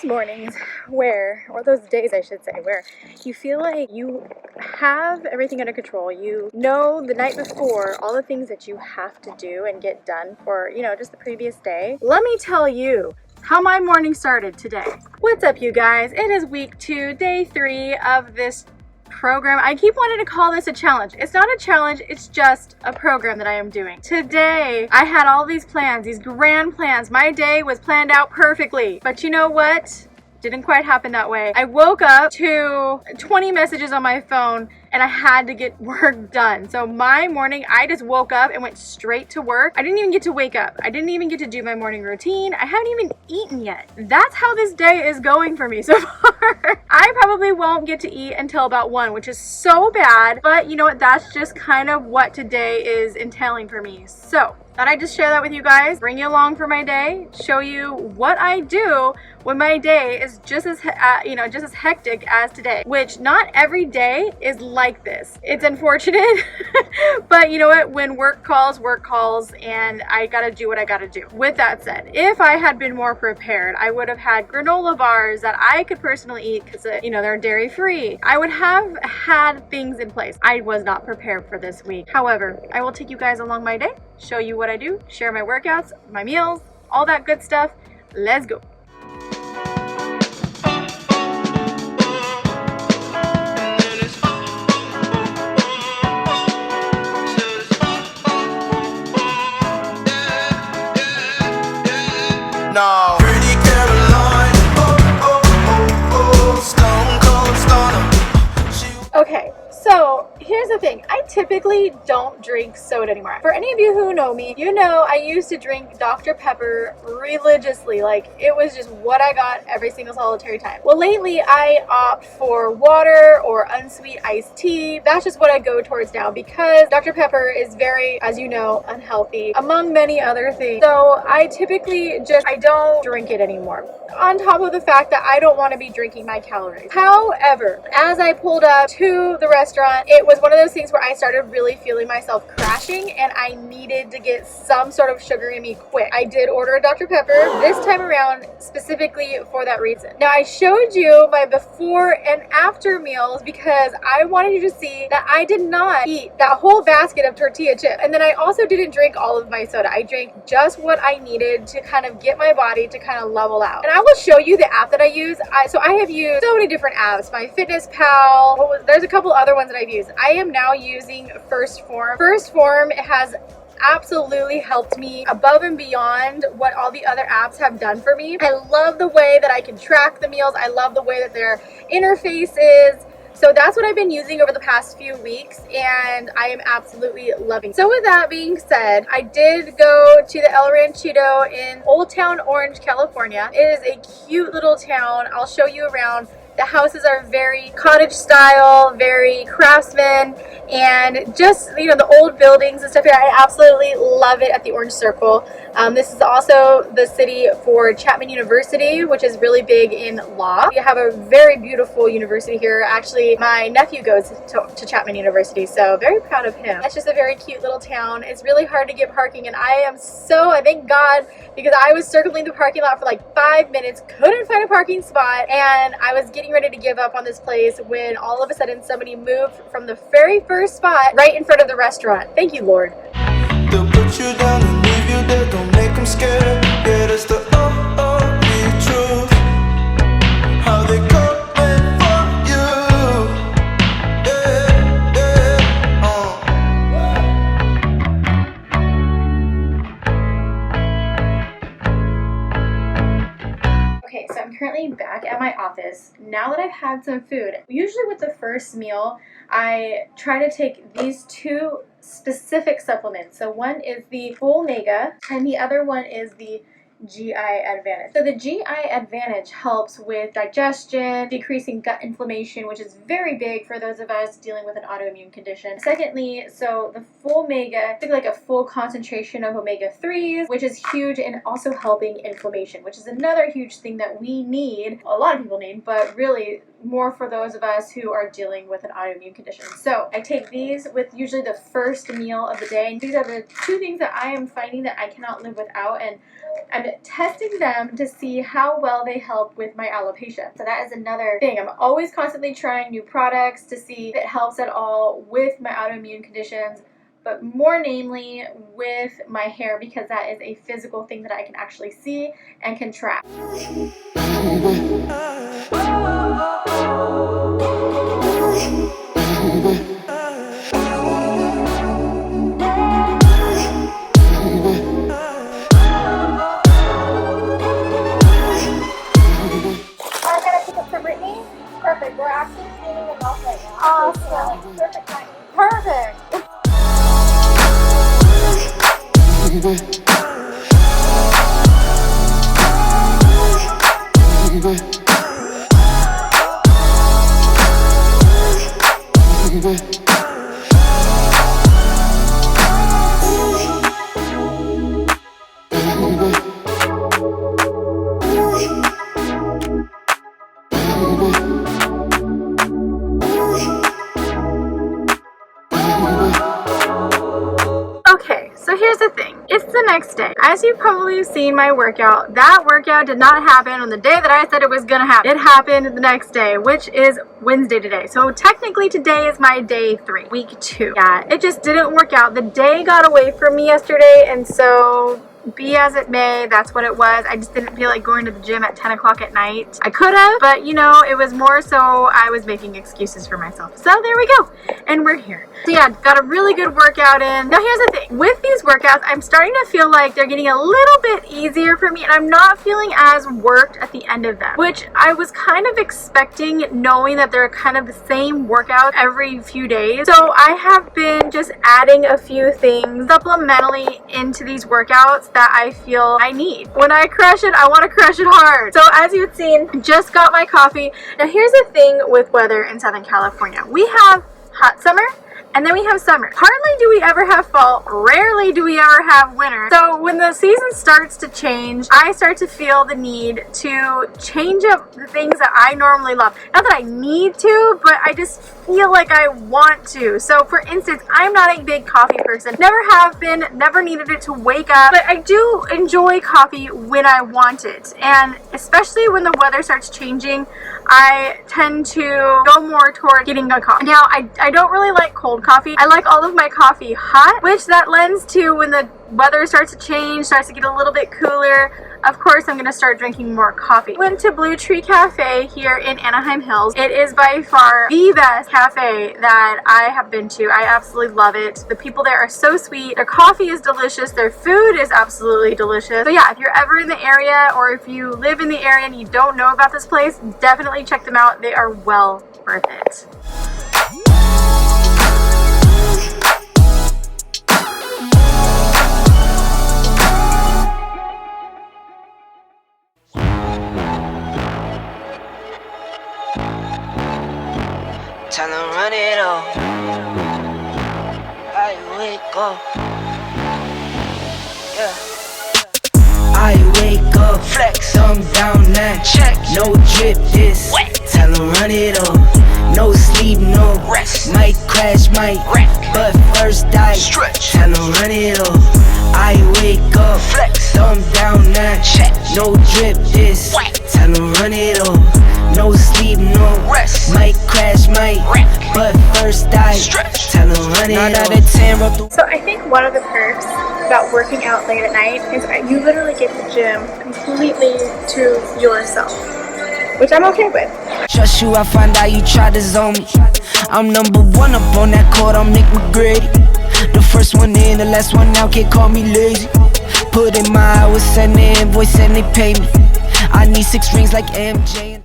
mornings where, or those days I should say, where you feel like you have everything under control. You know the night before all the things that you have to do and get done for, just the previous day. Let me tell you how my morning started today. What's up, you guys? It is week 2, day 3 of this program. I keep wanting to call this a challenge. It's not a challenge, it's just a program that I am doing. Today, I had all these plans, these grand plans. My day was planned out perfectly. But you know what? Didn't quite happen that way. I woke up to 20 messages on my phone and I had to get work done. So my morning, I just woke up and went straight to work. I didn't even get to wake up. I didn't even get to do my morning routine. I haven't even eaten yet. That's how this day is going for me so far. I probably won't get to eat until about 1, which is so bad. But you know what? That's just kind of what today is entailing for me. So thought I'd just share that with you guys, bring you along for my day, show you what I do when my day is just as hectic as today, which not every day is like this. It's unfortunate, but you know what? When work calls, and I gotta do what I gotta do. With that said, if I had been more prepared, I would have had granola bars that I could personally eat because they're dairy free. I would have had things in place. I was not prepared for this week. However, I will take you guys along my day, show you what I do, share my workouts, my meals, all that good stuff. Let's go. No. Pretty Caroline, stone cold stunner. Okay, so here's the thing. I typically don't drink soda anymore. For any of you who know me, you know I used to drink Dr. Pepper religiously. Like, it was just what I got every single solitary time. Well, lately I opt for water or unsweet iced tea. That's just what I go towards now because Dr. Pepper is very, as you know, unhealthy, among many other things. So I typically I don't drink it anymore. On top of the fact that I don't want to be drinking my calories. However, as I pulled up to the restaurant, it was one of those things where I started really feeling myself crashing and I needed to get some sort of sugar in me quick. I did order a Dr. Pepper this time around specifically for that reason. Now, I showed you my before and after meals because I wanted you to see that I did not eat that whole basket of tortilla chips. And then I also didn't drink all of my soda. I drank just what I needed to kind of get my body to kind of level out. And I will show you the app that I use. So I have used so many different apps. My Fitness Pal. There's a couple other ones that I've used. I am now using First Form. First Form has absolutely helped me above and beyond what all the other apps have done for me. I love the way that I can track the meals. I love the way that their interface is. So that's what I've been using over the past few weeks and I am absolutely loving it. So with that being said, I did go to the El Ranchito in Old Town Orange, California. It is a cute little town. I'll show you around. The houses are very cottage style, very craftsman, and just, the old buildings and stuff here. I absolutely love it at the Orange Circle. This is also the city for Chapman University, which is really big in law. We have a very beautiful university here. Actually, my nephew goes to Chapman University, so very proud of him. It's just a very cute little town. It's really hard to get parking, and I thank God, because I was circling the parking lot for like 5 minutes, couldn't find a parking spot, and I was getting ready to give up on this place when all of a sudden somebody moved from the very first spot right in front of the restaurant. Thank you, Lord. They'll put you down and leave you there, don't make them scared. Yeah, that's the truth. How they coming for you. Okay, so I'm currently back at my office. Now that I've had some food, usually with the first meal, I try to take these 2 specific supplements. So one is the Full Mega and the other one is the GI Advantage. So the GI Advantage helps with digestion, decreasing gut inflammation, which is very big for those of us dealing with an autoimmune condition. Secondly, so the Full Mega, it's like a full concentration of omega-3s, which is huge in also helping inflammation, which is another huge thing that we need, a lot of people need, but really more for those of us who are dealing with an autoimmune condition. So I take these with usually the first meal of the day, and these are the 2 things that I am finding that I cannot live without, and I'm testing them to see how well they help with my alopecia. So that is another thing. I'm always constantly trying new products to see if it helps at all with my autoimmune conditions, but more namely with my hair, because that is a physical thing that I can actually see and can track. Perfect. We're actually cleaning them off right now. Awesome. Perfect timing. Perfect. Okay, so here's the thing. It's the next day. As you've probably seen my workout, that workout did not happen on the day that I said it was gonna happen. It happened the next day, which is Wednesday today. So technically today is my day 3, week 2. Yeah, it just didn't work out. The day got away from me yesterday, and so be as it may, that's what it was. I just didn't feel like going to the gym at 10 o'clock at night. I could have, but you know, it was more so I was making excuses for myself. So there we go, and we're here. So yeah, got a really good workout in. Now here's the thing, with these workouts, I'm starting to feel like they're getting a little bit easier for me, and I'm not feeling as worked at the end of them, which I was kind of expecting, knowing that they're kind of the same workout every few days. So I have been just adding a few things supplementally into these workouts that I feel I need. When I crush it, I want to crush it hard. So as you've seen, just got my coffee. Now here's the thing with weather in Southern California. We have hot summer, and then we have summer. Hardly do we ever have fall, rarely do we ever have winter. So when the season starts to change, I start to feel the need to change up the things that I normally love. Not that I need to, but I just feel like I want to. So for instance, I'm not a big coffee person. Never have been, never needed it to wake up, but I do enjoy coffee when I want it. And especially when the weather starts changing, I tend to go more toward getting a coffee. Now, I don't really like cold coffee. I like all of my coffee hot, which that lends to when the weather starts to change, starts to get a little bit cooler. Of course, I'm gonna start drinking more coffee. Went to Blue Tree Cafe here in Anaheim Hills. It is by far the best cafe that I have been to. I absolutely love it. The people there are so sweet. Their coffee is delicious. Their food is absolutely delicious. So yeah, if you're ever in the area, or if you live in the area and you don't know about this place, definitely check them out. They are well worth it. Tell them run it up. I wake up. Yeah. I wake up, flex, thumb down now. Check, no drip this. Wet. Tell them run it up. No sleep, no rest. Might crash, might wreck. But first I stretch. Tell them run it up. I wake up, flex, thumb down now. Check, no drip this. Wet. Tell them run it up. No sleep, no rest. Might crash, might wreck. But first I stretch. Tell them run it up. So I think one of the perks about working out late at night is that you literally get the gym completely to yourself, which I'm okay with. Trust you, I find out you try to zone me. I'm number one up on that court, I'm Nick McGrady. The first one in, the last one out, can't call me lazy. Put in my hours, send the invoice and they pay me. I need 6 rings like MJ.